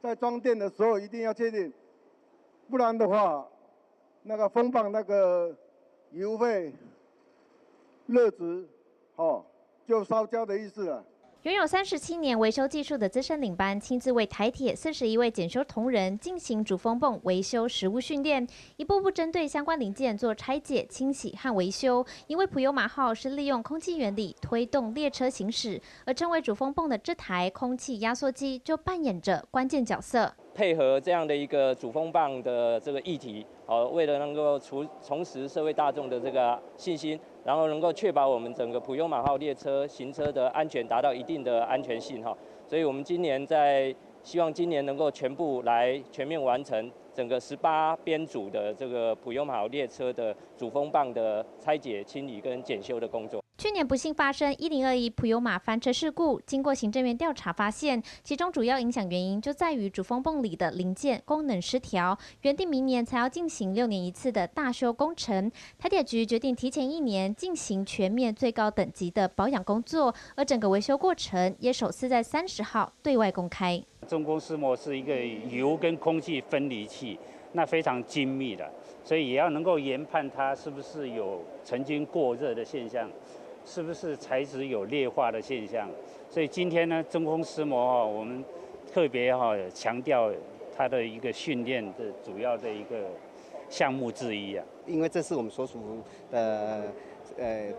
在装电的时候一定要确定，不然的话，那个风棒那个油费、热值，就烧焦的意思了。拥有37年维修技术的资深领班，亲自为台铁41位检修同仁进行主风泵维修实务训练，一步步针对相关零件做拆解、清洗和维修。因为普悠玛号是利用空气原理推动列车行驶，而成为主风泵的这台空气压缩机就扮演着关键角色。配合这样的一个主风棒的这个议题，为了能够重拾社会大众的这个信心，然后能够确保我们整个普悠玛号列车行车的安全达到一定的安全性所以我们今年希望今年能够全部来全面完成整个18编组的这个普悠玛号列车的主风棒的拆解、清理跟检修的工作。去年不幸发生1021普悠玛翻车事故，经过行政院调查发现，其中主要影响原因就在于主风泵里的零件功能失调，原定明年才要进行6年一次的大修工程，台铁局决定提前1年进行全面最高等级的保养工作，而整个维修过程也首次在30号对外公开。中空丝膜是一个油跟空气分离器，那非常精密的，所以也要能够研判它是不是有曾经过热的现象。是不是材质有劣化的现象？所以今天呢，中空丝膜我们特别强调它的一个训练的主要的一个项目之一啊。因为这是我们所属的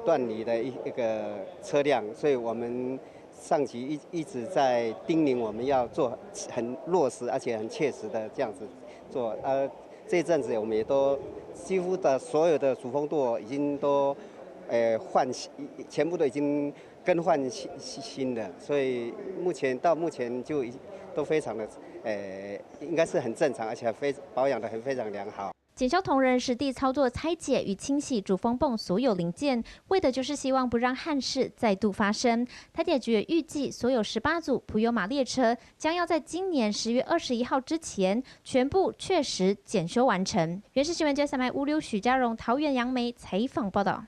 段里的一个车辆，所以我们上级一直在叮咛我们要做很落实而且很切实的这样子做。这一阵子我们也都几乎的所有的主风舵已经都。全部都已经更换新的，所以到目前就都非常的应该是很正常，而且保养的非常良好。检修同仁实地操作拆解与清洗主风泵所有零件，为的就是希望不让憾事再度发生。台铁局也预计所有18组普悠玛列车将要在今年10月21号之前全部确实检修完成。原视新闻记者乌溜许家荣桃园杨梅采访报道。